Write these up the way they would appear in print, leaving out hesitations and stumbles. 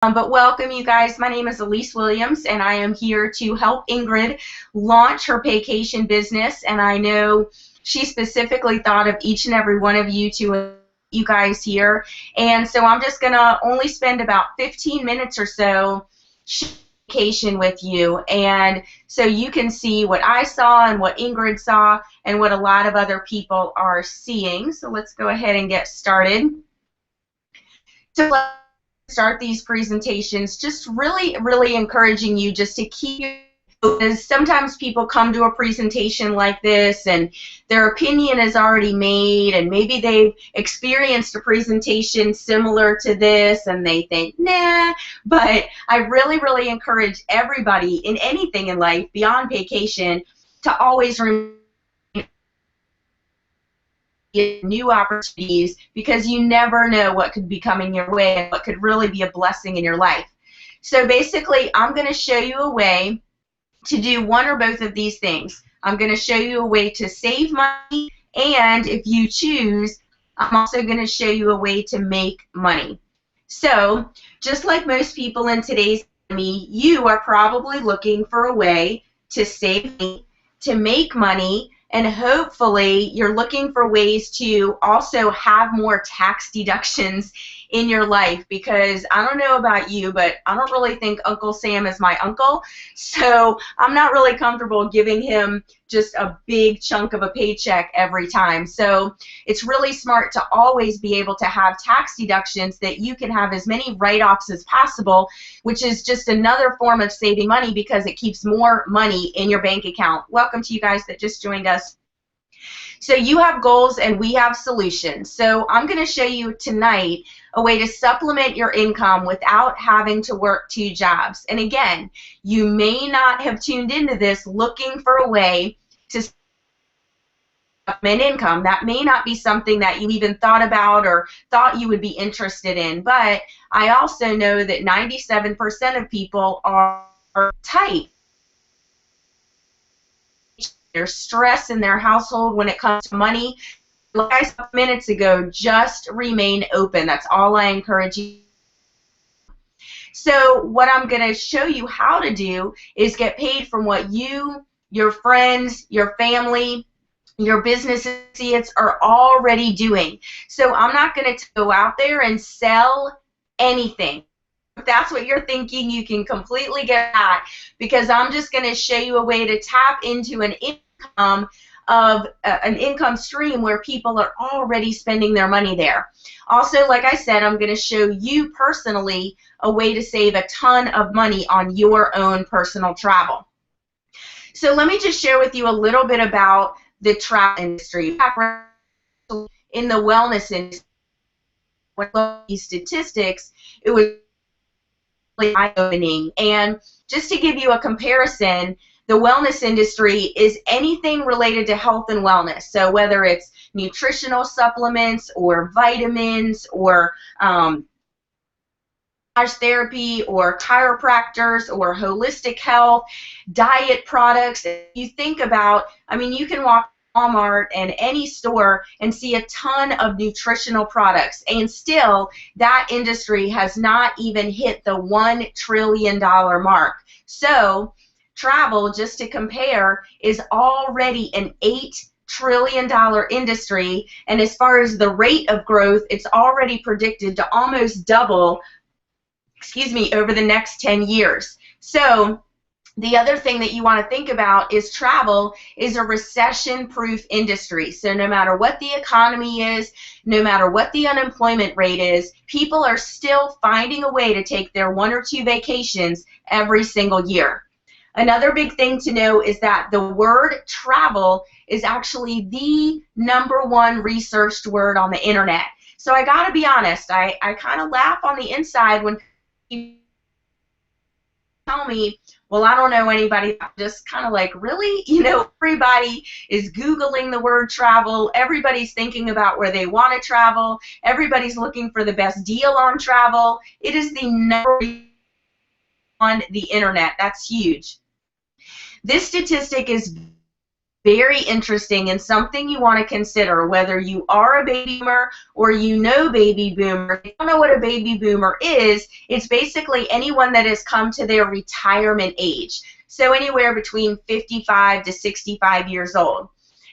But welcome, you guys. My name is Elise Williams, and I am here to help Ingrid launch her vacation business. And I know she specifically thought of each and every one of you guys here. And so I'm just going to only spend about 15 minutes or so sharing vacation with you. And so you can see what I saw and what Ingrid saw and what a lot of other people are seeing. So let's go ahead and get started. So let's start these presentations, just really encouraging you just to keep, because sometimes people come to a presentation like this and their opinion is already made, and maybe they've experienced a presentation similar to this and they think, nah. But I really encourage everybody in anything in life beyond vacation to always remember new opportunities, because you never know what could be coming your way and what could really be a blessing in your life. So basically, I'm going to show you a way to do one or both of these things. I'm going to show you a way to save money, and if you choose, I'm also going to show you a way to make money. So just like most people in today's economy, you are probably looking for a way to save money, to make money, and hopefully you're looking for ways to also have more tax deductions in your life, because I don't know about you, but I don't really think Uncle Sam is my uncle, so I'm not really comfortable giving him just a big chunk of a paycheck every time. So it's really smart to always be able to have tax deductions that you can have as many write-offs as possible, which is just another form of saving money because it keeps more money in your bank account. Welcome to you guys that just joined us. So you have goals and we have solutions. So I'm going to show you tonight a way to supplement your income without having to work 2 jobs. And again, you may not have tuned into this looking for a way to supplement income. That may not be something that you even thought about or thought you would be interested in. But I also know that 97% of people are tight. There's stress in their household when it comes to money. Like I said minutes ago, just remain open. That's all I encourage you. So what I'm going to show you how to do is get paid from what you, your friends, your family, your business associates are already doing. So I'm not going to go out there and sell anything. If that's what you're thinking, you can completely get that, because I'm just going to show you a way to tap into an income stream where people are already spending their money there. Also, like I said, I'm going to show you personally a way to save a ton of money on your own personal travel. So let me just share with you a little bit about the travel industry. In the wellness industry, when I looked at these statistics, it was eye-opening. And just to give you a comparison, the wellness industry is anything related to health and wellness. So whether it's nutritional supplements or vitamins or massage therapy or chiropractors or holistic health, diet products, you think about, I mean, you can walk Walmart and any store and see a ton of nutritional products, and still that industry has not even hit the $1 trillion mark. So travel, just to compare, is already an $8 trillion industry, and as far as the rate of growth, it's already predicted to almost double, over the next 10 years. So the other thing that you want to think about is travel is a recession-proof industry. So no matter what the economy is, no matter what the unemployment rate is, people are still finding a way to take their 1 or 2 vacations every single year. Another big thing to know is that the word travel is actually the #1 researched word on the internet. So I got to be honest, I kind of laugh on the inside when people tell me, well, I don't know anybody. I'm just kind of like, really? You know, everybody is Googling the word travel. Everybody's thinking about where they want to travel. Everybody's looking for the best deal on travel. It is the #1 on the internet. That's huge. This statistic is very interesting and something you want to consider, whether you are a baby boomer or you know baby boomers. If you don't know what a baby boomer is, it's basically anyone that has come to their retirement age. So anywhere between 55 to 65 years old.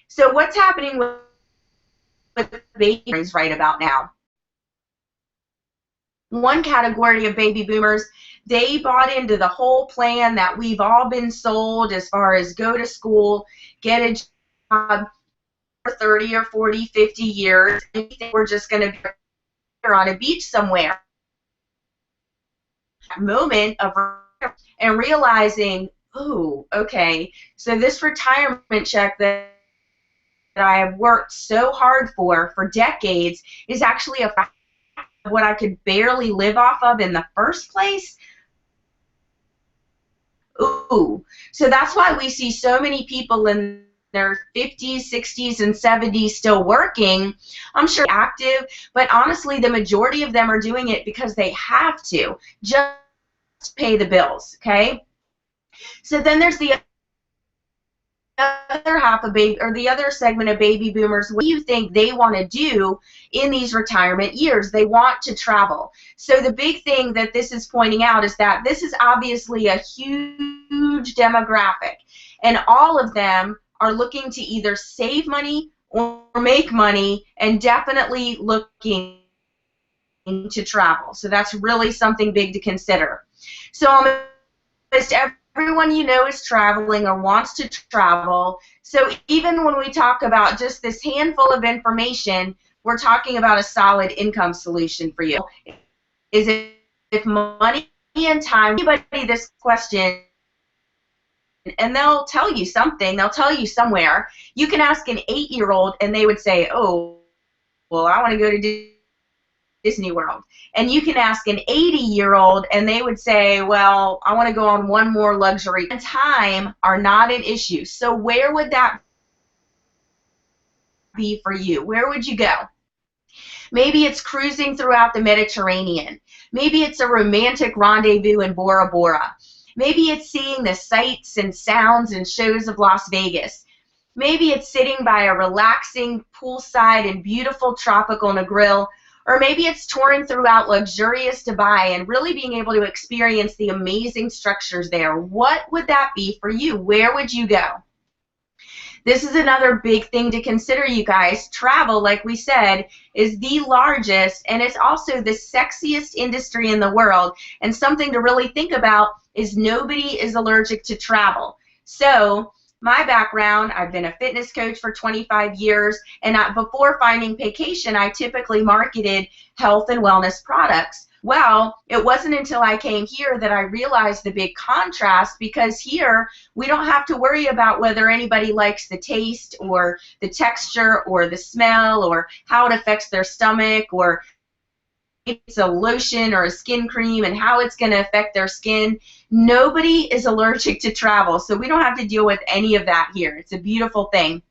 So what's happening with baby boomers right about now? One category of baby boomers, they bought into the whole plan that we've all been sold as far as go to school, get a job for 30 or 40, 50 years, and we think we're just going to be on a beach somewhere. Moment of and realizing, oh, okay, so this retirement check that I have worked so hard for decades is actually a fact of what I could barely live off of in the first place. Ooh, so that's why we see so many people in their 50s, 60s, and 70s still working. I'm sure active, but honestly, the majority of them are doing it because they have to just pay the bills, okay? So then there's the other half of baby, or the other segment of baby boomers. What do you think they want to do in these retirement years? They want to travel. So the big thing that this is pointing out is that this is obviously a huge demographic, and all of them are looking to either save money or make money, and definitely looking to travel. So that's really something big to consider. So almost everyone you know is traveling or wants to travel. So even when we talk about just this handful of information, we're talking about a solid income solution for you. Is it if money and time? Anybody this question, and they'll tell you something. They'll tell you somewhere. You can ask an 8-year-old, and they would say, "Oh, well, I want to go to Disney World." And you can ask an 80-year-old, and they would say, well, I want to go on one more luxury. And time are not an issue. So where would that be for you? Where would you go? Maybe it's cruising throughout the Mediterranean. Maybe it's a romantic rendezvous in Bora Bora. Maybe it's seeing the sights and sounds and shows of Las Vegas. Maybe it's sitting by a relaxing poolside and beautiful tropical Negril. Or maybe it's touring throughout luxurious Dubai and really being able to experience the amazing structures there. What would that be for you? Where would you go? This is another big thing to consider, you guys. Travel, like we said, is the largest, and it's also the sexiest industry in the world. And something to really think about is nobody is allergic to travel. So my background, I've been a fitness coach for 25 years, and before finding vacation, I typically marketed health and wellness products. Well, it wasn't until I came here that I realized the big contrast, because here we don't have to worry about whether anybody likes the taste or the texture or the smell or how it affects their stomach, or if it's a lotion or a skin cream and how it's going to affect their skin. Nobody is allergic to travel, so we don't have to deal with any of that here. It's a beautiful thing.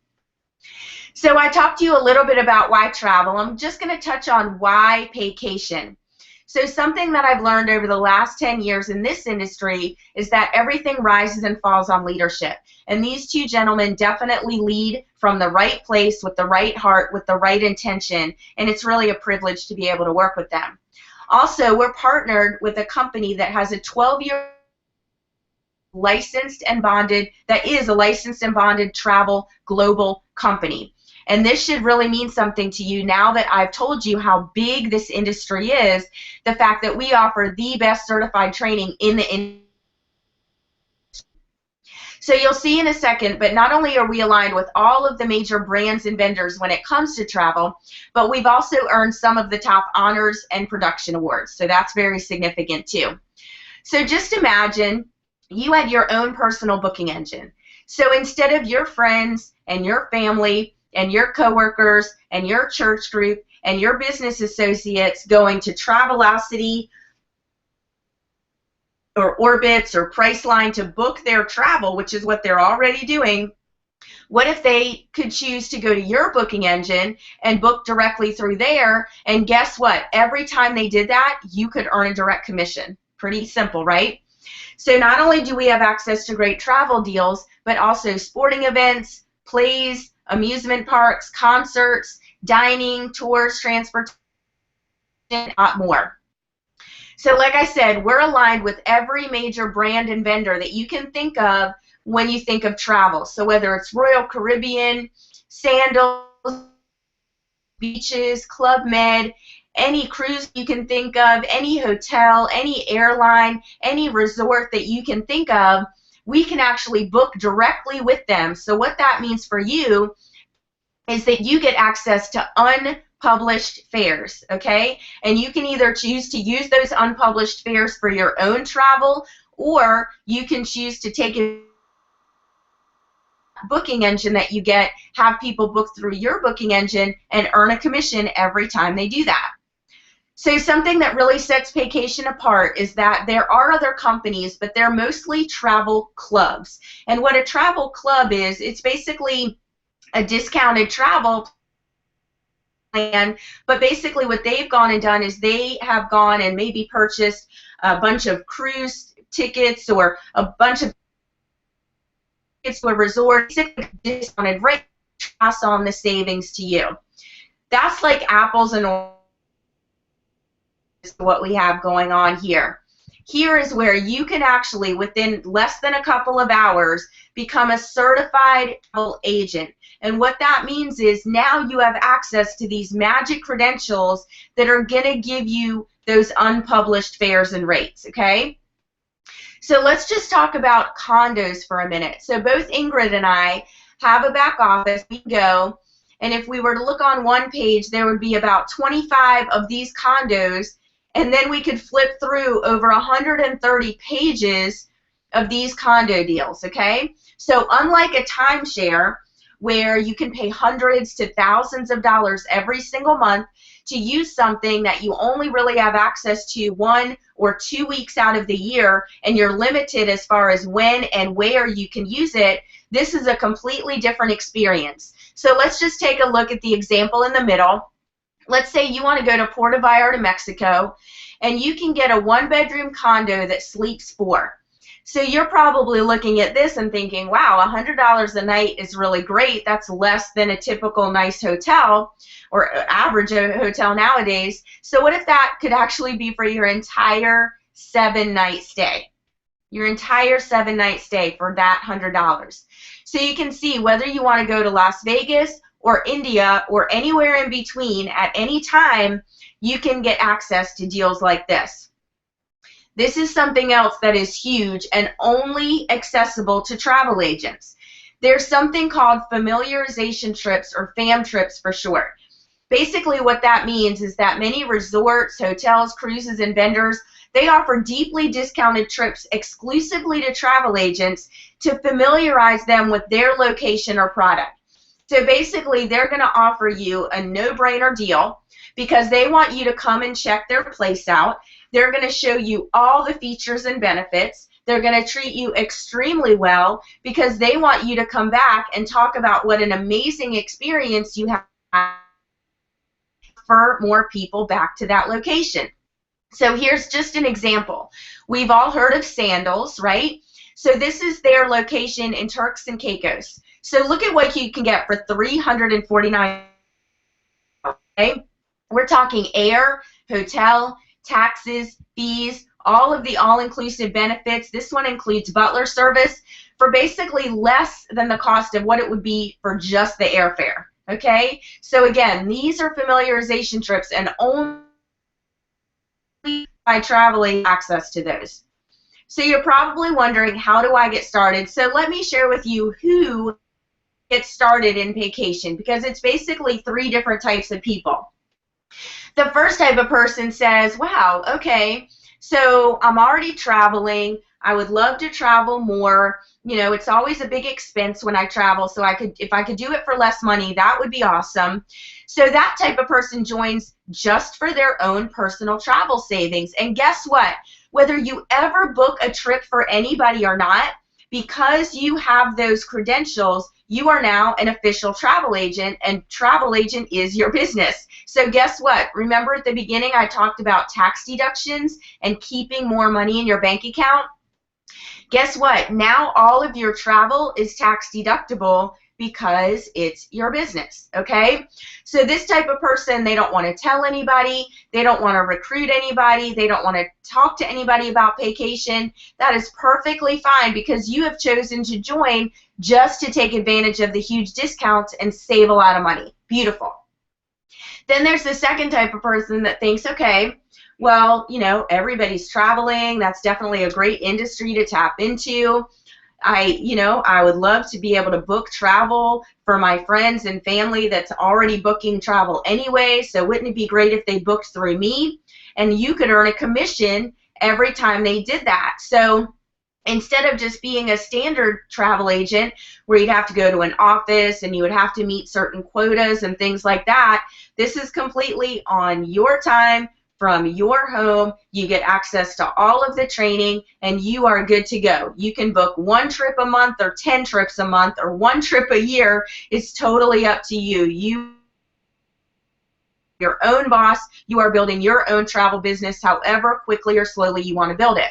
So I talked to you a little bit about why travel. I'm just going to touch on why vacation. So something that I've learned over the last 10 years in this industry is that everything rises and falls on leadership. And these two gentlemen definitely lead from the right place, with the right heart, with the right intention, and it's really a privilege to be able to work with them. Also, we're partnered with a company that has a 12-year licensed and bonded, that is a licensed and bonded travel global company. And this should really mean something to you now that I've told you how big this industry is, the fact that we offer the best certified training in the industry. So you'll see in a second, but not only are we aligned with all of the major brands and vendors when it comes to travel, but we've also earned some of the top honors and production awards. So that's very significant too. So just imagine you had your own personal booking engine. So instead of your friends and your family and your coworkers and your church group and your business associates going to Travelocity or Orbitz or Priceline to book their travel, which is what they're already doing, what if they could choose to go to your booking engine and book directly through there? And guess what? Every time they did that, you could earn a direct commission. Pretty simple, right? So not only do we have access to great travel deals, but also sporting events, plays, amusement parks, concerts, dining, tours, transportation, and a lot more. So like I said, we're aligned with every major brand and vendor that you can think of when you think of travel. So whether it's Royal Caribbean, Sandals, Beaches, Club Med, any cruise you can think of, any hotel, any airline, any resort that you can think of, we can actually book directly with them. So what that means for you is that you get access to unpublished fares, okay? And you can either choose to use those unpublished fares for your own travel, or you can choose to take a booking engine that you get, have people book through your booking engine, and earn a commission every time they do that. So something that really sets Vacation apart is that there are other companies, but they're mostly travel clubs. And what a travel club is, it's basically a discounted travel plan, but basically what they've gone and done is they have gone and maybe purchased a bunch of cruise tickets or a bunch of tickets to a resort, discounted rate, pass on the savings to you. That's like apples and oranges, what we have going on here. Here is where you can actually, within less than a couple of hours, become a certified travel agent. And what that means is now you have access to these magic credentials that are going to give you those unpublished fares and rates, okay? So let's just talk about condos for a minute. So both Ingrid and I have a back office. We go, and if we were to look on one page, there would be about 25 of these condos, and then we could flip through over 130 pages of these condo deals, okay? So unlike a timeshare, where you can pay hundreds to thousands of dollars every single month to use something that you only really have access to 1 or 2 weeks out of the year, and you're limited as far as when and where you can use it, this is a completely different experience. So let's just take a look at the example in the middle. Let's say you want to go to Puerto Vallarta, Mexico, and you can get a 1-bedroom condo that sleeps 4. So you're probably looking at this and thinking, wow, $100 a night is really great. That's less than a typical nice hotel or average hotel nowadays. So what if that could actually be for your entire 7-night stay? Your entire 7-night stay for that $100. So you can see whether you want to go to Las Vegas or India or anywhere in between at any time, you can get access to deals like this. This is something else that is huge and only accessible to travel agents. There's something called familiarization trips, or FAM trips for short. Basically what that means is that many resorts, hotels, cruises, and vendors, they offer deeply discounted trips exclusively to travel agents to familiarize them with their location or product. So basically they're going to offer you a no-brainer deal because they want you to come and check their place out. They're going to show you all the features and benefits. They're going to treat you extremely well because they want you to come back and talk about what an amazing experience you have for more people back to that location. So here's just an example. We've all heard of Sandals, right? So this is their location in Turks and Caicos. So look at what you can get for $349. Okay? We're talking air, hotel, taxes, fees, all of the all-inclusive benefits. This one includes butler service for basically less than the cost of what it would be for just the airfare. Okay? So again, these are familiarization trips, and only by traveling access to those. So you're probably wondering, how do I get started? So let me share with you who gets started in vacation, because it's basically 3 different types of people. The first type of person says, wow, okay, so I'm already traveling. I would love to travel more. You know, it's always a big expense when I travel, so if I could do it for less money, that would be awesome. So that type of person joins just for their own personal travel savings. And guess what? Whether you ever book a trip for anybody or not, because you have those credentials, you are now an official travel agent, and travel agent is your business. So guess what? Remember at the beginning I talked about tax deductions and keeping more money in your bank account? Guess what? Now all of your travel is tax deductible because it's your business, okay? So this type of person, they don't want to tell anybody, they don't want to recruit anybody, they don't want to talk to anybody about vacation. That is perfectly fine because you have chosen to join just to take advantage of the huge discounts and save a lot of money. Beautiful. Then there's the second type of person that thinks, okay, well, you know, everybody's traveling. That's definitely a great industry to tap into. I would love to be able to book travel for my friends and family that's already booking travel anyway, so wouldn't it be great if they booked through me? And you could earn a commission every time they did that. So instead of just being a standard travel agent where you'd have to go to an office and you would have to meet certain quotas and things like that, this is completely on your time from your home. You get access to all of the training and you are good to go. You can book 1 trip a month or 10 trips a month or 1 trip a year. It's totally up to you. You your own boss. You are building your own travel business however quickly or slowly you want to build it.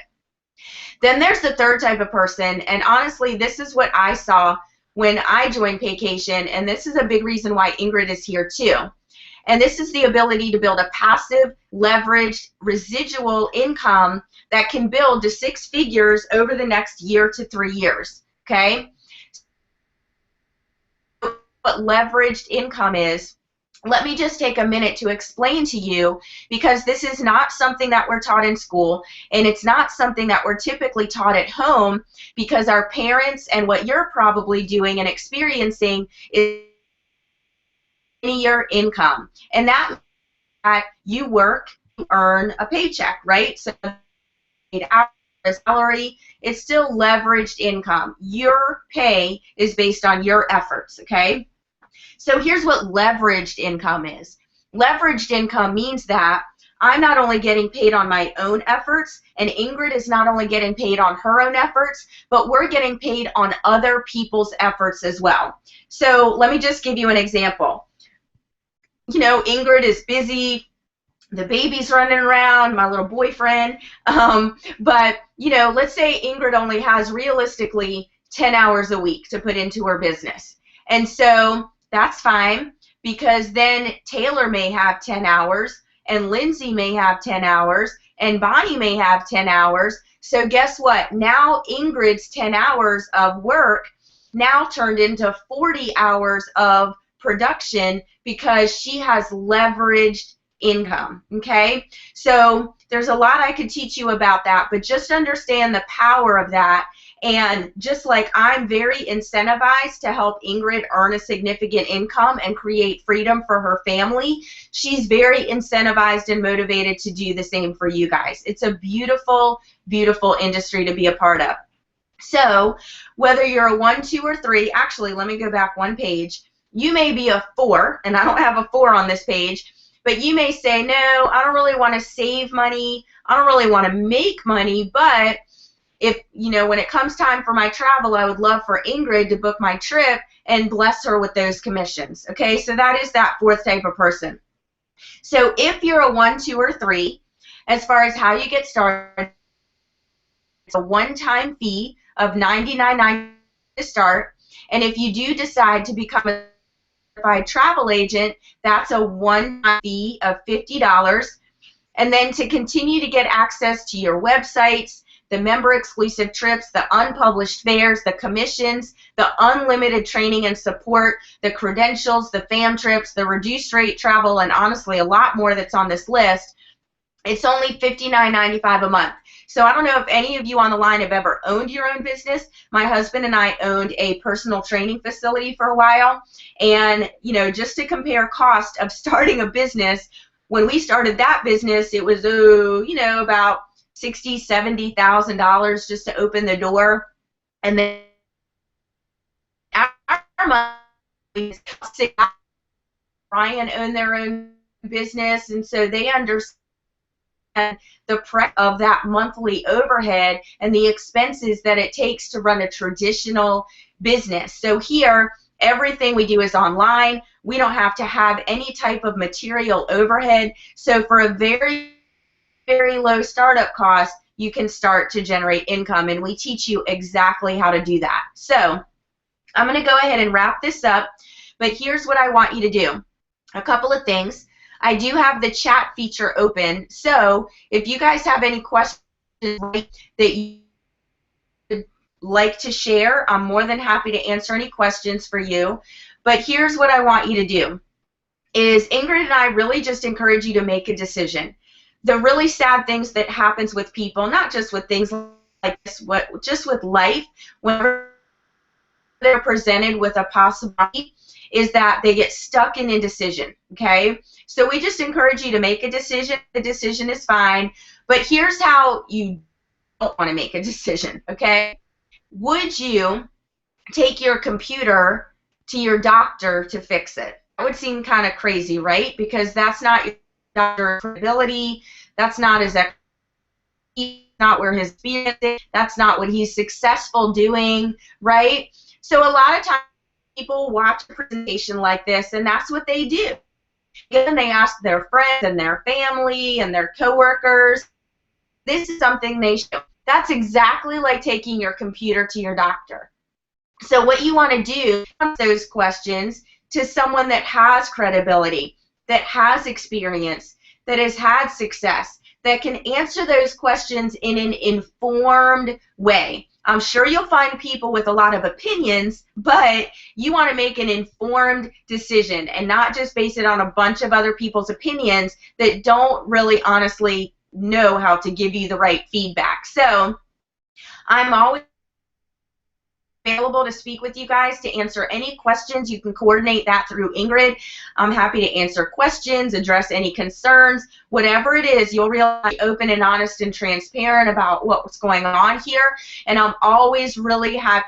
Then there's the third type of person, and honestly, this is what I saw when I joined Vacation, and this is a big reason why Ingrid is here too. And this is the ability to build a passive, leveraged, residual income that can build to 6 figures over the next year to 3 years, okay? What leveraged income is, let me just take a minute to explain to you, because this is not something that we're taught in school, and it's not something that we're typically taught at home, because our parents and what you're probably doing and experiencing is linear income. And that you work, you earn a paycheck, right? So a salary, it's still leveraged income. Your pay is based on your efforts, okay? So here's what leveraged income is. Leveraged income means that I'm not only getting paid on my own efforts, and Ingrid is not only getting paid on her own efforts, but we're getting paid on other people's efforts as well. So let me just give you an example. You know, Ingrid is busy, the baby's running around, my little boyfriend, but, you know, let's say Ingrid only has realistically 10 hours a week to put into her business. And so that's fine, because then Taylor may have 10 hours, and Lindsay may have 10 hours, and Bonnie may have 10 hours. So guess what? Now Ingrid's 10 hours of work now turned into 40 hours of production because she has leveraged income, okay? So there's a lot I could teach you about that, but just understand the power of that. And just like I'm very incentivized to help Ingrid earn a significant income and create freedom for her family, she's very incentivized and motivated to do the same for you guys. It's a beautiful, beautiful industry to be a part of. So whether you're a 1, 2, or 3, actually, let me go back 1 page. You may be a 4, and I don't have a 4 on this page, but you may say, no, I don't really want to save money, I don't really want to make money, but if, you know, when it comes time for my travel, I would love for Ingrid to book my trip and bless her with those commissions. Okay, so that is that 4th type of person. So if you're a 1, 2, or 3, as far as how you get started, it's a one-time fee of $99.90 to start. And if you do decide to become a certified travel agent, that's a one-time fee of $50. And then to continue to get access to your websites, the member-exclusive trips, the unpublished fares, the commissions, the unlimited training and support, the credentials, the fam trips, the reduced rate travel, and honestly a lot more that's on this list, it's only $59.95 a month. So I don't know if any of you on the line have ever owned your own business. My husband and I owned a personal training facility for a while, and you know, just to compare cost of starting a business, when we started that business, it was you know, about $60,000, $70,000 just to open the door, and then our money, Brian owned their own business, and so they understand the price of that monthly overhead and the expenses that it takes to run a traditional business. So here, everything we do is online. We don't have to have any type of material overhead. So for a very, very low startup cost, you can start to generate income, and we teach you exactly how to do that. So I'm going to go ahead and wrap this up, but here's what I want you to do. A couple of things. I do have the chat feature open, so if you guys have any questions that you would like to share, I'm more than happy to answer any questions for you. But here's what I want you to do. Is Ingrid and I really just encourage you to make a decision. The really sad things that happens with people, not just with things like this, just with life, whenever they're presented with a possibility, is that they get stuck in indecision, okay? So we just encourage you to make a decision. The decision is fine, but here's how you don't want to make a decision, okay? Would you take your computer to your doctor to fix it? That would seem kind of crazy, right? Because that's not your doctor's ability. That's not his expertise, not where his experience is. That's not what he's successful doing, right? So a lot of times people watch a presentation like this, and that's what they do. And they ask their friends and their family and their coworkers. This is something they show. That's exactly like taking your computer to your doctor. So what you want to do is ask those questions to someone that has credibility, that has experience, that has had success, that can answer those questions in an informed way. I'm sure you'll find people with a lot of opinions, but you want to make an informed decision and not just base it on a bunch of other people's opinions that don't really honestly know how to give you the right feedback. So I'm always available to speak with you guys to answer any questions. You can coordinate that through Ingrid. I'm happy to answer questions, address any concerns, whatever it is. You'll realize open and honest and transparent about what's going on here, and I'm always really happy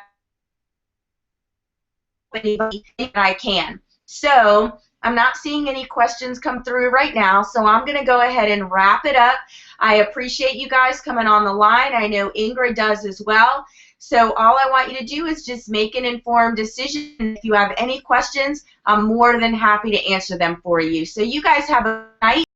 with anybody that I can. So I'm not seeing any questions come through right now, so I'm going to go ahead and wrap it up. I appreciate you guys coming on the line. I know Ingrid does as well. So all I want you to do is just make an informed decision. If you have any questions, I'm more than happy to answer them for you. So you guys have a night.